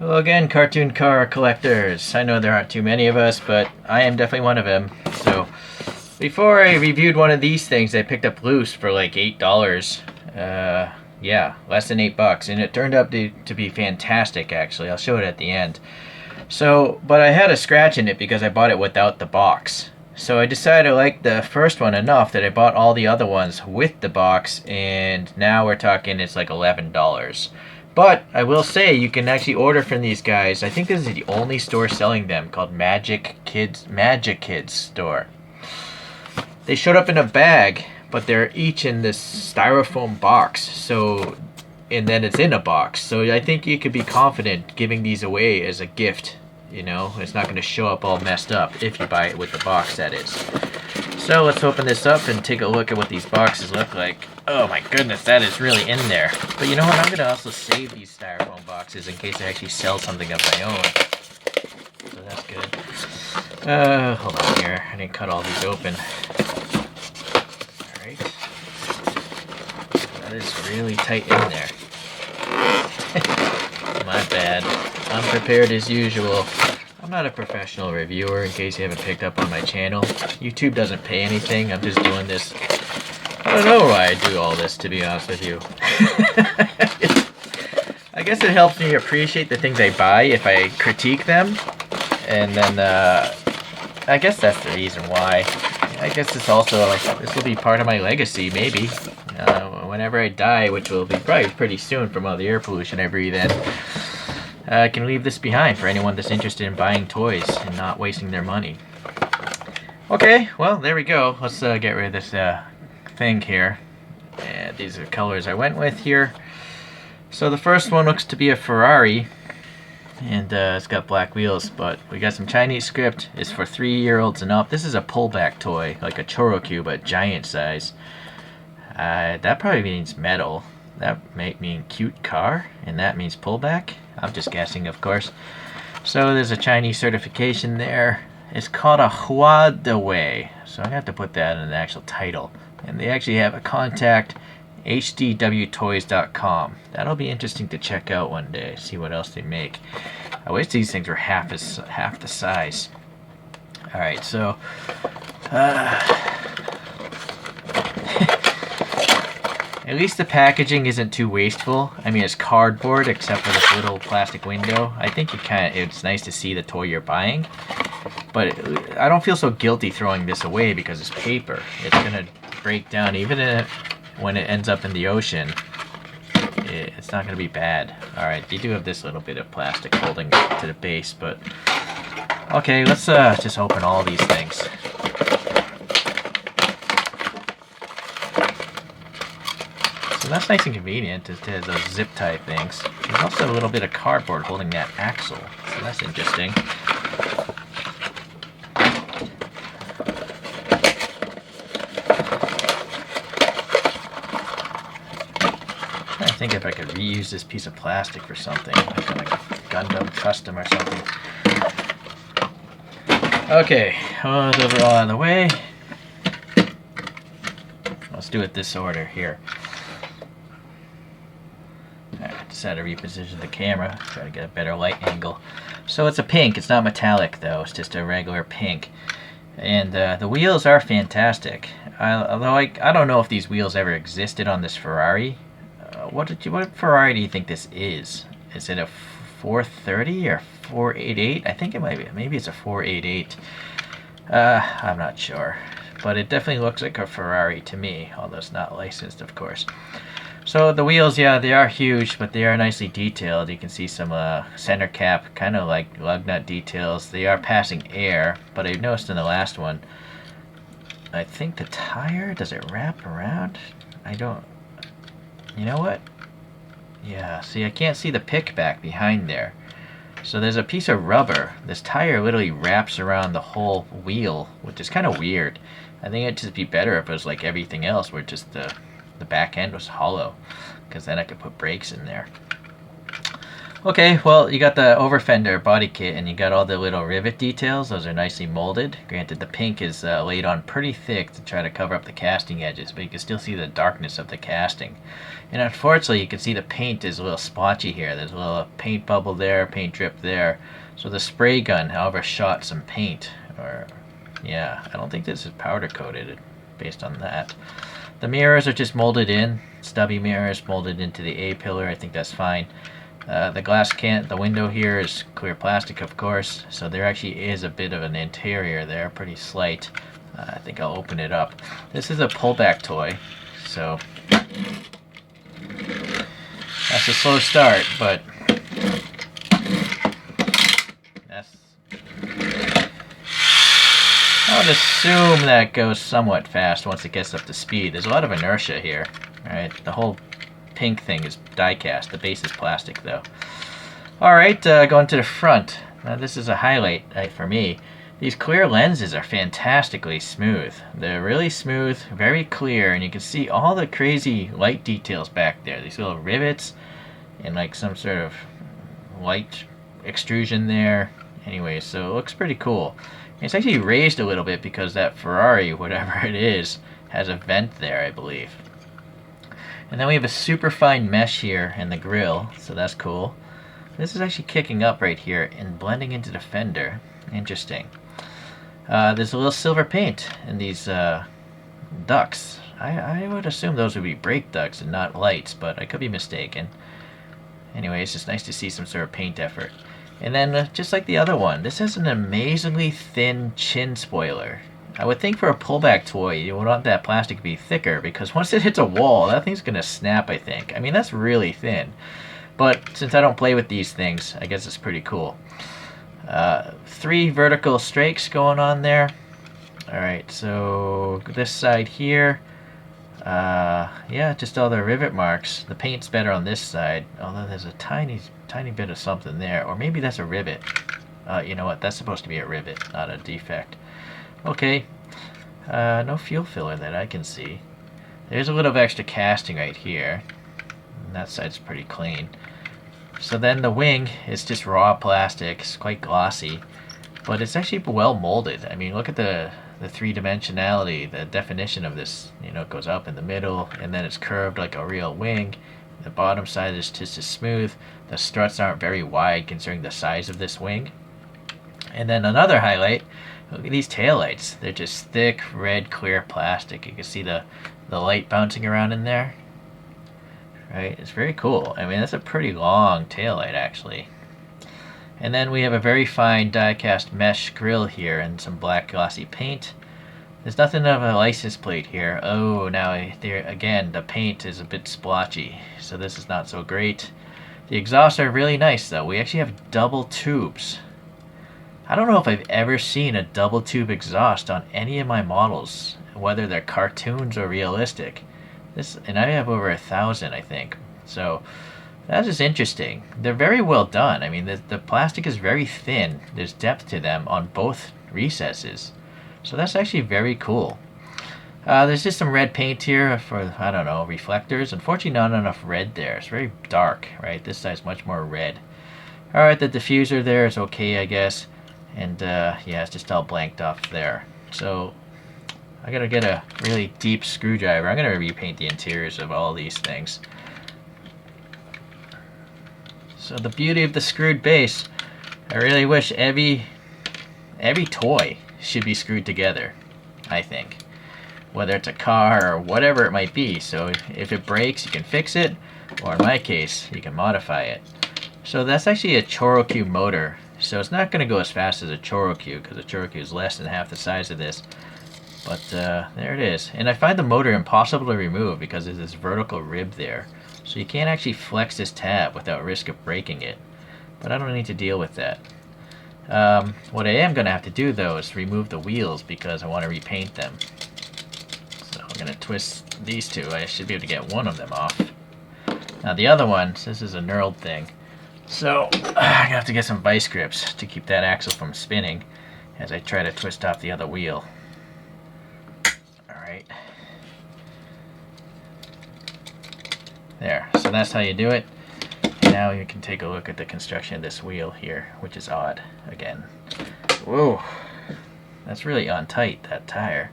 Hello again, cartoon car collectors. I know there aren't too many of us, but I am definitely one of them. So, before I reviewed one of these things, I picked up loose for like $8. Yeah, less than $8, and it turned out to be fantastic. Actually, I'll show it at the end. So, but I had a scratch in it because I bought it without the box. So I decided I liked the first one enough that I bought all the other ones with the box, and now we're talking it's like $11. But I will say you can actually order from these guys. I think this is the only store selling them, called Magic Kids store. They showed up in a bag, but they're each in this styrofoam box. So, and then it's in a box. So I think you could be confident giving these away as a gift. You know, it's not going to show up all messed up if you buy it with the box, that is. So let's open this up and take a look at what these boxes look like. Oh my goodness, that is really in there. But you know what, I'm going to also save these styrofoam boxes in case I actually sell something of my own. So that's good. Hold on here, I didn't cut all these open. Alright. That is really tight in there. My bad. Unprepared as usual. I'm not a professional reviewer, in case you haven't picked up on my channel. YouTube doesn't pay anything, I'm just doing this. I don't know why I do all this, to be honest with you. I guess it helps me appreciate the things I buy if I critique them. And then, I guess that's the reason why. I guess this will be part of my legacy, maybe. Whenever I die, which will be probably pretty soon from all the air pollution I breathe in. I can leave this behind for anyone that's interested in buying toys and not wasting their money. Okay, well, there we go. Let's get rid of this thing here. And these are colors I went with here. So the first one looks to be a Ferrari. And it's got black wheels, but we got some Chinese script. It's for 3-year-olds and up. This is a pullback toy, like a Chorokyu, but giant size. That probably means metal. That might mean cute car, and that means pullback. I'm just guessing, of course. So there's a Chinese certification there. It's called a Huadawei, so I have to put that in the actual title. And they actually have a contact, hdwtoys.com. That'll be interesting to check out one day, see what else they make. I wish these things were half the size. Alright, so at least the packaging isn't too wasteful. I mean, it's cardboard except for this little plastic window. I think it's nice to see the toy you're buying. But I don't feel so guilty throwing this away because it's paper. It's gonna break down even when it ends up in the ocean. It's not gonna be bad. Alright, they do have this little bit of plastic holding it to the base, but okay, let's just open all these things. So that's nice and convenient to those zip tie things. There's also a little bit of cardboard holding that axle, so that's interesting. I think if I could reuse this piece of plastic for something, like a Gundam custom or something. Okay, those are all out of the way. Let's do it this order here. Alright, just had to reposition the camera, try to get a better light angle. So it's a pink, it's not metallic though, it's just a regular pink. And the wheels are fantastic. Although I don't know if these wheels ever existed on this Ferrari. What Ferrari do you think this is? Is it a 430 or 488? I think it might be. Maybe it's a 488. I'm not sure. But it definitely looks like a Ferrari to me, although it's not licensed, of course. So the wheels, yeah, they are huge, but they are nicely detailed. You can see some center cap, kind of like lug nut details. They are passing air, but I noticed in the last one, I think the tire, does it wrap around? I don't... You know what? Yeah, see, I can't see the pick back behind there. So there's a piece of rubber. This tire literally wraps around the whole wheel, which is kind of weird. I think it'd just be better if it was like everything else, where just the back end was hollow, because then I could put brakes in there. Okay, well, you got the over fender body kit and you got all the little rivet details. Those are nicely molded. Granted, the pink is laid on pretty thick to try to cover up the casting edges, but you can still see the darkness of the casting. And unfortunately, you can see the paint is a little splotchy here. There's a little paint bubble there, paint drip there. So the spray gun, however, shot some paint. Or, yeah, I don't think this is powder coated based on that. The mirrors are just molded in. Stubby mirrors molded into the A-pillar. I think that's fine. The glass can't, the window here is clear plastic, of course, so there actually is a bit of an interior there, pretty slight. I think I'll open it up. This is a pullback toy, so that's a slow start, but that's... I would assume that goes somewhat fast once it gets up to speed. There's a lot of inertia here, right? The whole pink thing is die cast. The base is plastic, though. Alright, going to the front. Now, this is a highlight for me. These clear lenses are fantastically smooth. They're really smooth, very clear, and you can see all the crazy light details back there. These little rivets and like some sort of light extrusion there. Anyway, so it looks pretty cool. And it's actually raised a little bit because that Ferrari, whatever it is, has a vent there, I believe. And then we have a super fine mesh here in the grill, so that's cool. This is actually kicking up right here and blending into the fender. Interesting. There's a little silver paint in these ducts. I would assume those would be brake ducts and not lights, but I could be mistaken. Anyway, it's just nice to see some sort of paint effort. And then, just like the other one, this has an amazingly thin chin spoiler. I would think for a pullback toy, you would want that plastic to be thicker, because once it hits a wall, that thing's going to snap, I think. I mean, that's really thin. But since I don't play with these things, I guess it's pretty cool. 3 vertical strakes going on there. Alright, so this side here, yeah, just all the rivet marks. The paint's better on this side, although there's a tiny bit of something there. Or maybe that's a rivet. You know what, that's supposed to be a rivet, not a defect. Okay, no fuel filler that I can see. There's a little of extra casting right here. And that side's pretty clean. So then the wing is just raw plastic. It's quite glossy, but it's actually well molded. I mean, look at the three-dimensionality, the definition of this. You know, it goes up in the middle, and then it's curved like a real wing. The bottom side is just as smooth. The struts aren't very wide considering the size of this wing. And then another highlight, look at these taillights. They're just thick, red, clear plastic. You can see the light bouncing around in there. Right? It's very cool. I mean, that's a pretty long taillight, actually. And then we have a very fine die-cast mesh grill here and some black glossy paint. There's nothing of a license plate here. Oh, now, there again, the paint is a bit splotchy, so this is not so great. The exhausts are really nice, though. We actually have double tubes. I don't know if I've ever seen a double tube exhaust on any of my models, whether they're cartoons or realistic. And I have over 1,000, I think. So that is interesting. They're very well done. I mean, the plastic is very thin. There's depth to them on both recesses. So that's actually very cool. There's just some red paint here for, I don't know, reflectors. Unfortunately, not enough red there. It's very dark, right? This side's much more red. Alright, the diffuser there is okay, I guess. And, yeah, it's just all blanked off there. So I gotta get a really deep screwdriver. I'm gonna repaint the interiors of all these things. So the beauty of the screwed base, I really wish every toy should be screwed together, I think. Whether it's a car or whatever it might be. So if it breaks, you can fix it, or in my case, you can modify it. So that's actually a Chorokyu motor. So it's not gonna go as fast as a Chorokyu, because a Chorokyu is less than half the size of this. But there it is. And I find the motor impossible to remove because there's this vertical rib there. So you can't actually flex this tab without risk of breaking it. But I don't need to deal with that. What I am going to have to do, though, is remove the wheels because I want to repaint them. So I'm going to twist these two. I should be able to get one of them off. Now the other one, this is a knurled thing. So I'm going to have to get some vice grips to keep that axle from spinning as I try to twist off the other wheel. There, so that's how you do it. now you can take a look at the construction of this wheel here, which is odd again. Whoa, that's really on tight, that tire.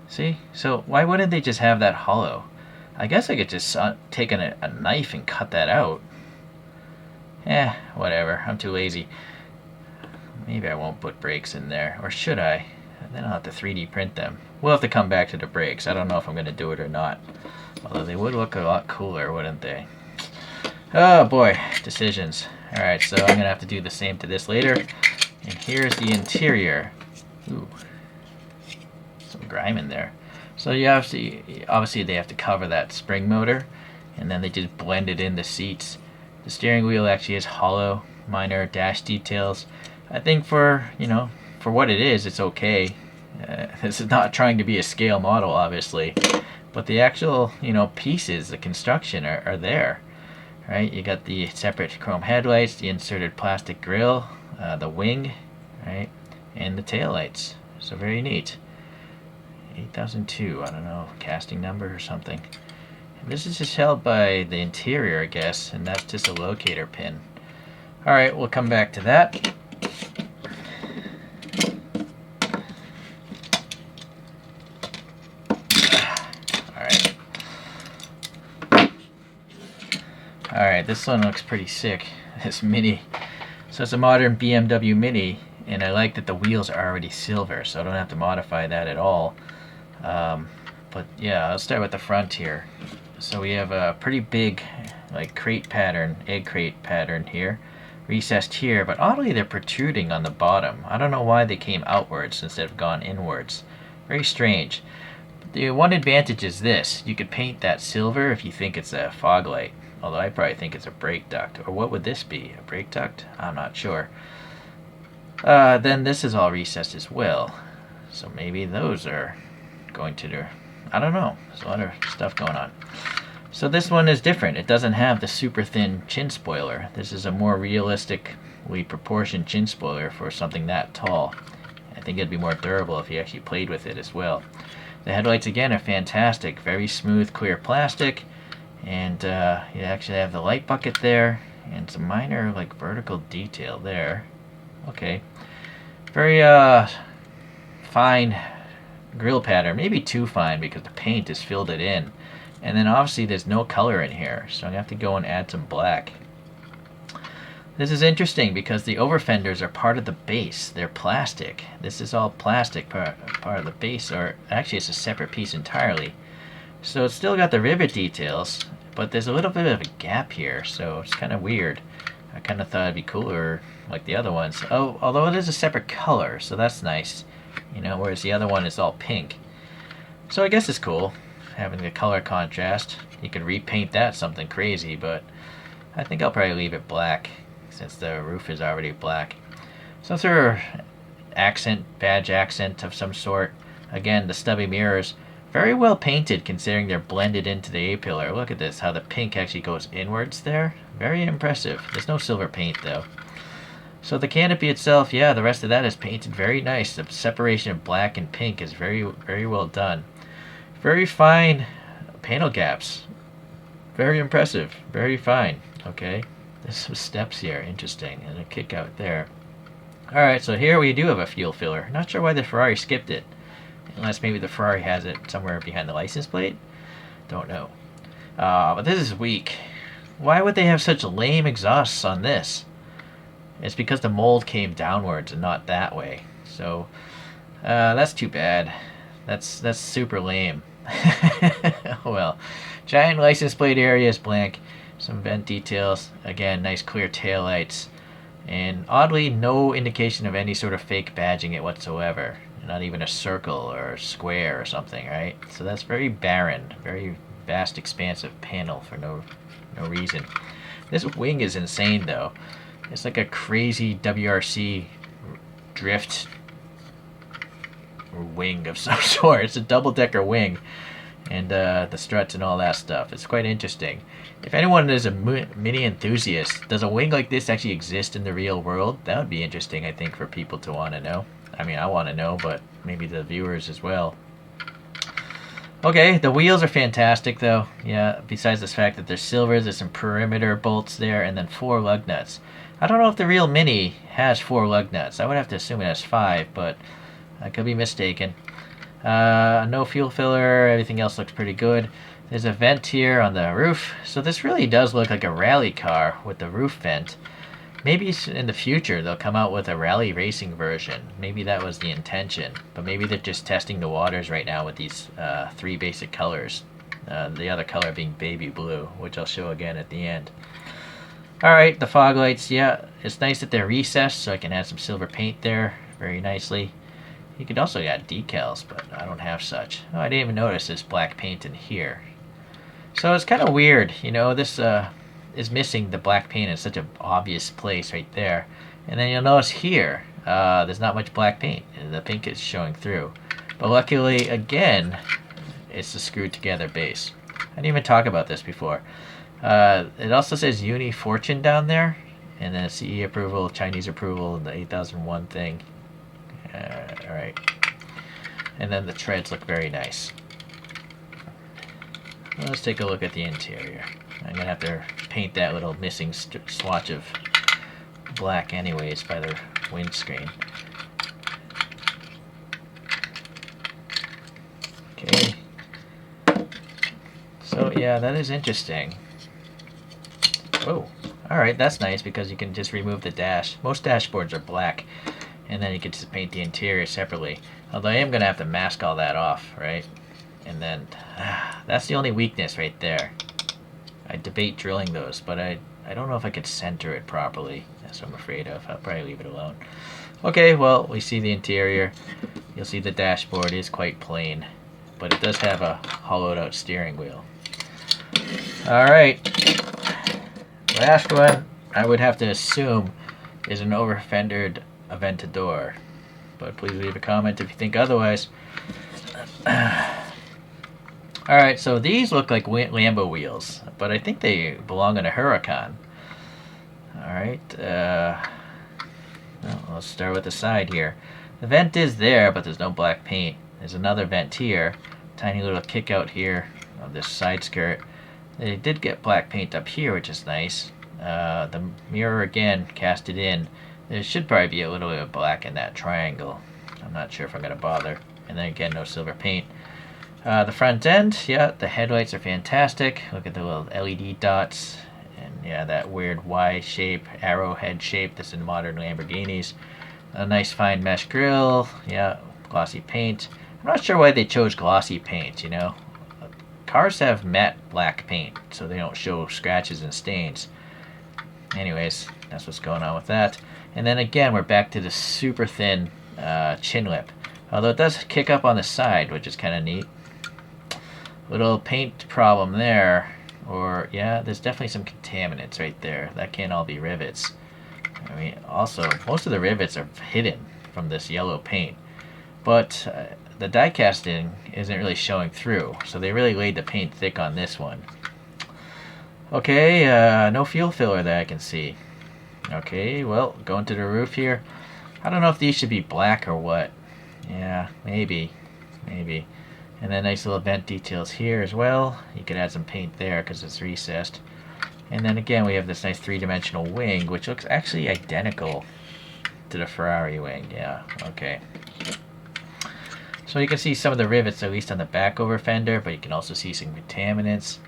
See? So why wouldn't they just have that hollow? I guess I could just take a knife and cut that out. Whatever. I'm too lazy. Maybe I won't put brakes in there. Or should I? Then I'll have to 3D print them. We'll have to come back to the brakes. I don't know if I'm going to do it or not. Although they would look a lot cooler, wouldn't they? Oh boy. Decisions. Alright, so I'm going to have to do the same to this later. And here's the interior. Ooh. Some grime in there. So you obviously they have to cover that spring motor, and then they just blended in the seats. The steering wheel actually is hollow, minor dash details. I think for what it is, it's okay. This is not trying to be a scale model, obviously, but the actual pieces, the construction are there, right? You got the separate chrome headlights, the inserted plastic grille, the wing, right, and the taillights. So very neat. 8002, I don't know, casting number or something. And this is just held by the interior, I guess, and that's just a locator pin. Alright, we'll come back to that. Alright, this one looks pretty sick. This Mini. So it's a modern BMW Mini, and I like that the wheels are already silver, so I don't have to modify that at all. But yeah, I'll start with the front here. So we have a pretty big crate pattern, egg crate pattern here, recessed here, but oddly they're protruding on the bottom. I don't know why they came outwards instead of gone inwards. Very strange. The one advantage is this: you could paint that silver if you think it's a fog light, although I probably think it's a brake duct. Or what would this be, a brake duct? I'm not sure. Then this is all recessed as well, so maybe those are going to, I don't know, there's a lot of stuff going on. So this one is different. It doesn't have the super thin chin spoiler. This is a more realistically proportioned chin spoiler for something that tall. I think it'd be more durable if you actually played with it as well. The headlights again are fantastic, very smooth clear plastic, and you actually have the light bucket there and some minor vertical detail there. Okay, very fine grill pattern, maybe too fine because the paint has filled it in. And then obviously there's no color in here, so I'm gonna have to go and add some black. This is interesting because the over fenders are part of the base. They're plastic. This is all plastic part of the base, or actually it's a separate piece entirely. So it's still got the rivet details, but there's a little bit of a gap here, so it's kind of weird. I kind of thought it'd be cooler like the other ones. Oh, although it is a separate color, so that's nice. Whereas the other one is all pink. So I guess it's cool, having the color contrast. You could repaint that something crazy, but I think I'll probably leave it black, since the roof is already black. So through badge accent of some sort. Again, the stubby mirrors, very well painted considering they're blended into the A-pillar. Look at this, how the pink actually goes inwards there. Very impressive. There's no silver paint though. So the canopy itself, yeah, the rest of that is painted very nice. The separation of black and pink is very, very well done. Very fine panel gaps. Very impressive. Very fine. Okay. There's some steps here. Interesting. And a kick out there. Alright, so here we do have a fuel filler. Not sure why the Ferrari skipped it. Unless maybe the Ferrari has it somewhere behind the license plate. Don't know. But this is weak. Why would they have such lame exhausts on this? It's because the mold came downwards and not that way. So that's too bad. That's super lame. Oh well. Giant license plate area is blank. Some vent details. Again, nice clear taillights. And oddly, no indication of any sort of fake badging it whatsoever. Not even a circle or a square or something, right? So that's very barren. Very vast, expansive panel for no reason. This wing is insane though. It's like a crazy WRC drift wing of some sort. It's a double-decker wing, and the struts and all that stuff. It's quite interesting. If anyone is a Mini enthusiast, does a wing like this actually exist in the real world? That would be interesting, I think, for people to want to know. I mean, I want to know, but maybe the viewers as well. Okay, the wheels are fantastic though. Yeah, besides the fact that they're silver, there's some perimeter bolts there, and then 4 lug nuts. I don't know if the real Mini has 4 lug nuts. I would have to assume it has 5, but I could be mistaken. No fuel filler, everything else looks pretty good. There's a vent here on the roof, so this really does look like a rally car with the roof vent. Maybe in the future they'll come out with a rally racing version. Maybe that was the intention, but maybe they're just testing the waters right now with these 3 basic colors. The other color being baby blue, which I'll show again at the end. Alright, the fog lights, yeah, it's nice that they're recessed so I can add some silver paint there very nicely. You could also add decals, but I don't have such. Oh, I didn't even notice this black paint in here. So it's kind of weird, you know, this is missing the black paint in such an obvious place right there. And then you'll notice here, there's not much black paint. The pink is showing through. But luckily, again, it's the screwed together base. I didn't even talk about this before. It also says Uni Fortune down there. And then CE approval, Chinese approval, the 8001 thing. Alright. And then the treads look very nice. Let's take a look at the interior. I'm going to have to paint that little missing swatch of black anyways by the windscreen. Okay. So yeah, that is interesting. Oh, alright, that's nice because you can just remove the dash. Most dashboards are black, and then you can just paint the interior separately. Although I am going to have to mask all that off, right? And then, that's the only weakness right there. I debate drilling those, but I don't know if I could center it properly. That's what I'm afraid of. I'll probably leave it alone. Okay, well, we see the interior. You'll see the dashboard is quite plain, but it does have a hollowed out steering wheel. Alright. Last one, I would have to assume, is an over-fendered Aventador. But please leave a comment if you think otherwise. Alright, so these look like Lambo wheels, but I think they belong in a Huracan. Alright, well, let's start with the side here. The vent is there, but there's no black paint. There's another vent here, tiny little kick out here of this side skirt. They did get black paint up here, which is nice. The mirror again, cast it in. There should probably be a little bit of black in that triangle. I'm not sure if I'm going to bother. And then again, no silver paint. The front end, yeah, the headlights are fantastic. Look at the little LED dots. And yeah, that weird Y shape, arrowhead shape that's in modern Lamborghinis. A nice fine mesh grille, yeah, glossy paint. I'm not sure why they chose glossy paint, you know. Cars have matte black paint, so they don't show scratches and stains. Anyways, that's what's going on with that. And then again, we're back to the super thin chin lip. Although it does kick up on the side, which is kind of neat. Little paint problem there. Or, yeah, there's definitely some contaminants right there. That can't all be rivets. I mean, also, most of the rivets are hidden from this yellow paint. But the die casting isn't really showing through. So they really laid the paint thick on this one. Okay, no fuel filler that I can see. Okay, well, going to the roof here. I don't know if these should be black or what. Yeah, maybe. And then nice little vent details here as well. You could add some paint there because it's recessed. And then again, we have this nice three-dimensional wing, which looks actually identical to the Ferrari wing. Yeah, okay. So you can see some of the rivets, at least on the back over fender, but you can also see some contaminants.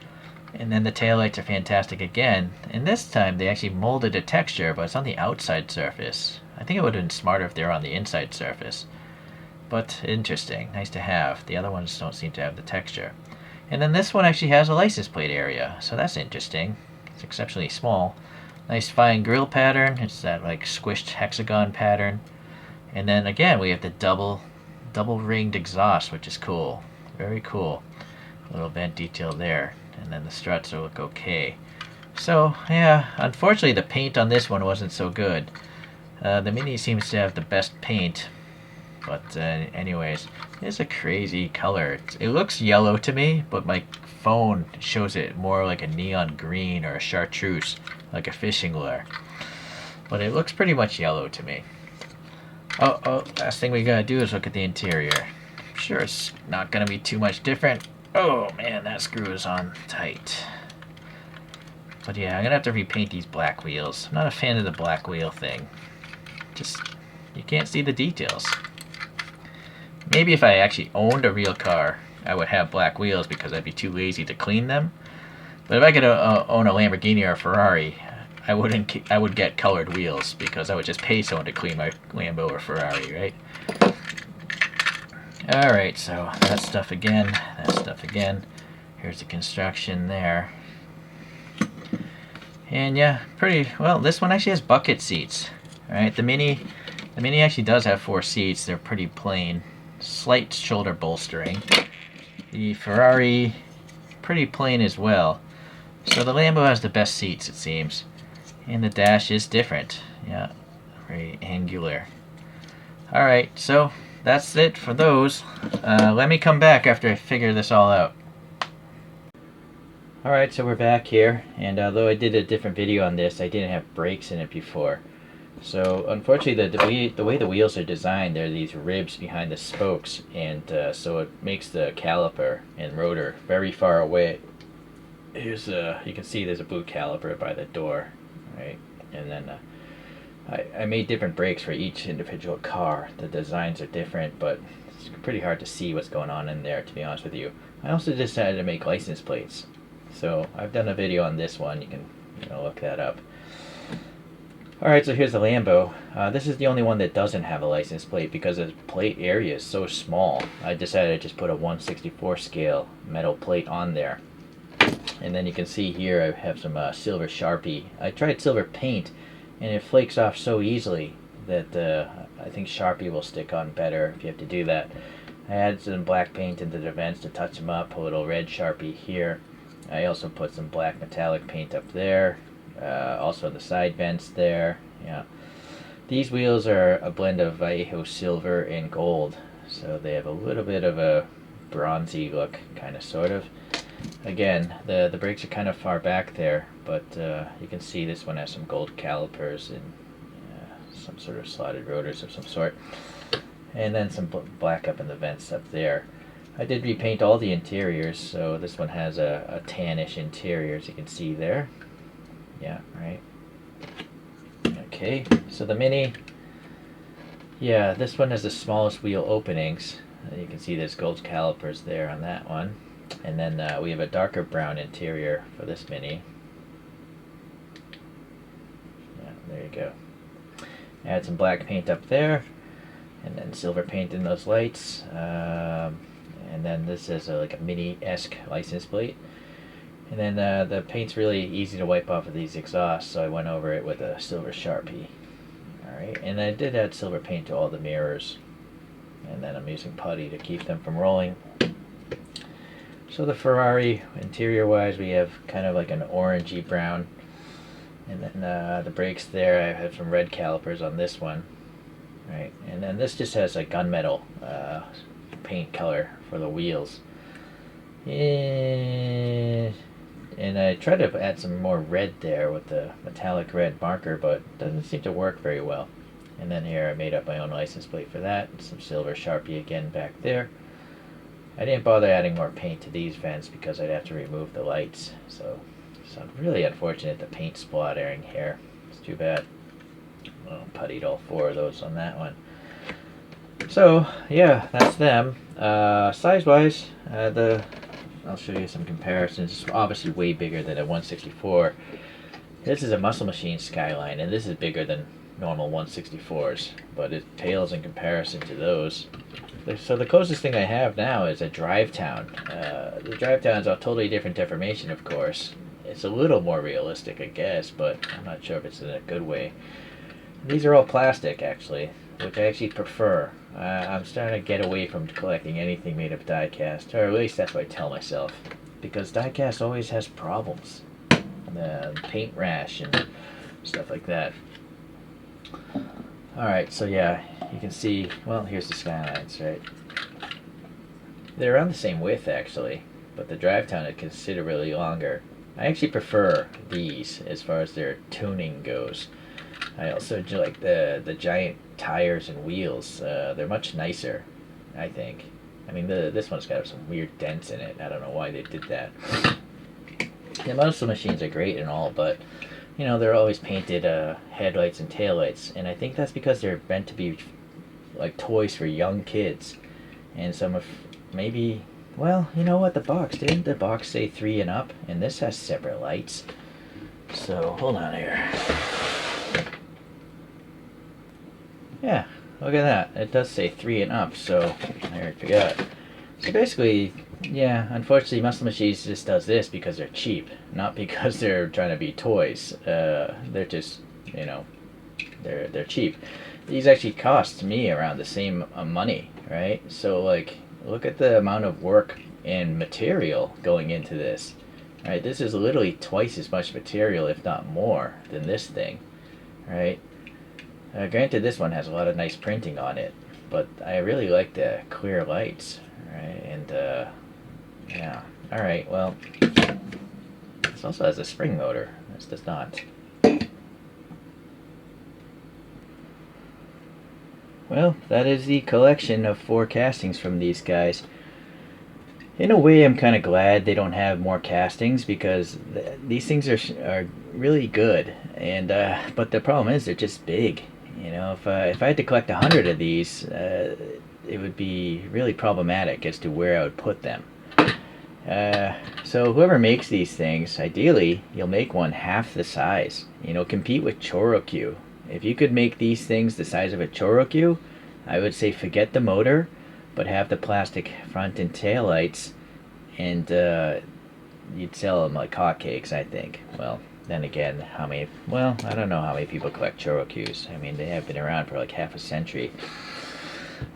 And then the taillights are fantastic again. And this time, they actually molded a texture, but it's on the outside surface. I think it would have been smarter if they were on the inside surface. But interesting, nice to have. The other ones don't seem to have the texture. And then this one actually has a license plate area, so that's interesting. It's exceptionally small. Nice fine grille pattern. It's that like squished hexagon pattern. And then again, we have the double ringed exhaust, which is cool. Very cool. A little vent detail there. And then the struts look okay. So, yeah, unfortunately the paint on this one wasn't so good. The Mini seems to have the best paint. But anyways, it's a crazy color. It looks yellow to me, but my phone shows it more like a neon green or a chartreuse, like a fishing lure. But it looks pretty much yellow to me. Oh, last thing we gotta do is look at the interior. I'm sure it's not gonna be too much different. Oh man, that screw is on tight. But yeah, I'm gonna have to repaint these black wheels. I'm not a fan of the black wheel thing. Just, you can't see the details. Maybe if I actually owned a real car, I would have black wheels because I'd be too lazy to clean them. But if I could own a Lamborghini or a Ferrari, I wouldn't. I would get colored wheels because I would just pay someone to clean my Lambo or Ferrari, right? All right, so that stuff again. That stuff again. Here's the construction there. And yeah, pretty well. This one actually has bucket seats. All right, the Mini actually does have 4 seats. They're pretty plain. Slight shoulder bolstering. The Ferrari, pretty plain as well. So the Lambo has the best seats, it seems. And the dash is different. Yeah, very angular. Alright, so that's it for those. Let me come back after I figure this all out. Alright, so we're back here. And although I did a different video on this, I didn't have brakes in it before. So unfortunately, the way the wheels are designed, there are these ribs behind the spokes, and so it makes the caliper and rotor very far away. Here's you can see there's a boot caliper by the door, right? And then I made different brakes for each individual car. The designs are different, but it's pretty hard to see what's going on in there, to be honest with you. I also decided to make license plates, so I've done a video on this one. You can look that up. Alright, so here's the Lambo. This is the only one that doesn't have a license plate because the plate area is so small. I decided to just put a 1/64 scale metal plate on there. And then you can see here I have some silver Sharpie. I tried silver paint and it flakes off so easily that I think Sharpie will stick on better if you have to do that. I added some black paint into the vents to touch them up, a little red Sharpie here. I also put some black metallic paint up there. Also the side vents there. Yeah, these wheels are a blend of Vallejo silver and gold, so they have a little bit of a bronzy look, kind of, sort of. Again, the brakes are kind of far back there, but you can see this one has some gold calipers and some sort of slotted rotors of some sort, and then some black up in the vents up there. I did repaint all the interiors, so this one has a tannish interior, as you can see there. Yeah, right. Okay, so the Mini, yeah, this one has the smallest wheel openings. You can see there's gold calipers there on that one. And then we have a darker brown interior for this Mini. Yeah, there you go. Add some black paint up there, and then silver paint in those lights. And then this is like a Mini-esque license plate. And then the paint's really easy to wipe off of these exhausts, so I went over it with a silver Sharpie. Alright, and I did add silver paint to all the mirrors. And then I'm using putty to keep them from rolling. So the Ferrari, interior-wise, we have kind of like an orangey brown. And then the brakes there, I have some red calipers on this one. Right, and then this just has a gunmetal paint color for the wheels. And I tried to add some more red there with the metallic red marker, but it doesn't seem to work very well. And then here I made up my own license plate for that. Some silver Sharpie again back there. I didn't bother adding more paint to these vents because I'd have to remove the lights. So really unfortunate the paint splattering here. It's too bad. Well, puttied all 4 of those on that one. So yeah, that's them. Size-wise, I'll show you some comparisons. It's obviously way bigger than a 1/64. This is a Muscle Machine Skyline, and this is bigger than normal 1/64s, but it pales in comparison to those. So the closest thing I have now is a Drive Town. The Drive Town's a totally different deformation, of course. It's a little more realistic, I guess, but I'm not sure if it's in a good way. These are all plastic, actually, which I actually prefer. I'm starting to get away from collecting anything made of die-cast, or at least that's what I tell myself, because die-cast always has problems. The paint rash and stuff like that. Alright, so yeah, you can see, well, here's the Skylines, right? They're around the same width, actually, but the Drive Town is considerably longer. I actually prefer these as far as their tuning goes. I also like the giant tires and wheels. They're much nicer, I think. I mean, this one's got some weird dents in it. I don't know why they did that. The muscle machines are great and all, but you know, they're always painted headlights and taillights, and I think that's because they're meant to be like toys for young kids. And some of maybe, well, you know what, didn't the box say 3 and up? And this has separate lights. So hold on here. Yeah, look at that. It does say 3 and up, so I forgot. So basically, yeah, unfortunately Muscle Machines just does this because they're cheap, not because they're trying to be toys. They're just, you know, they're cheap. These actually cost me around the same money, right? So like, look at the amount of work and material going into this. Right, this is literally twice as much material, if not more, than this thing, right? Granted, this one has a lot of nice printing on it, but I really like the clear lights, right? And yeah, all right. Well, this also has a spring motor. This does not. Well, that is the collection of 4 castings from these guys. In a way, I'm kind of glad they don't have more castings because these things are really good. And but the problem is they're just big. You know, if I had to collect 100 of these, it would be really problematic as to where I would put them. So whoever makes these things, ideally, you'll make one half the size. You know, compete with Chorokyu. If you could make these things the size of a Chorokyu, I would say forget the motor, but have the plastic front and tail lights, and you'd sell them like hotcakes, I think. Well, then again, well, I don't know how many people collect Chorokyus. I mean, they have been around for like half a century.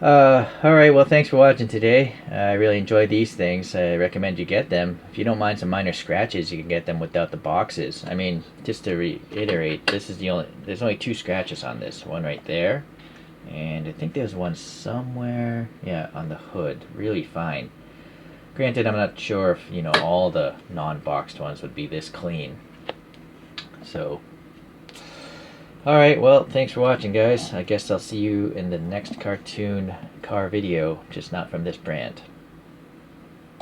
Alright, well, thanks for watching today. I really enjoyed these things. I recommend you get them. If you don't mind some minor scratches, you can get them without the boxes. I mean, just to reiterate, there's only 2 scratches on this. One right there, and I think there's one somewhere, yeah, on the hood. Really fine. Granted, I'm not sure if, you know, all the non-boxed ones would be this clean. So, alright, well, thanks for watching, guys. I guess I'll see you in the next cartoon car video, just not from this brand.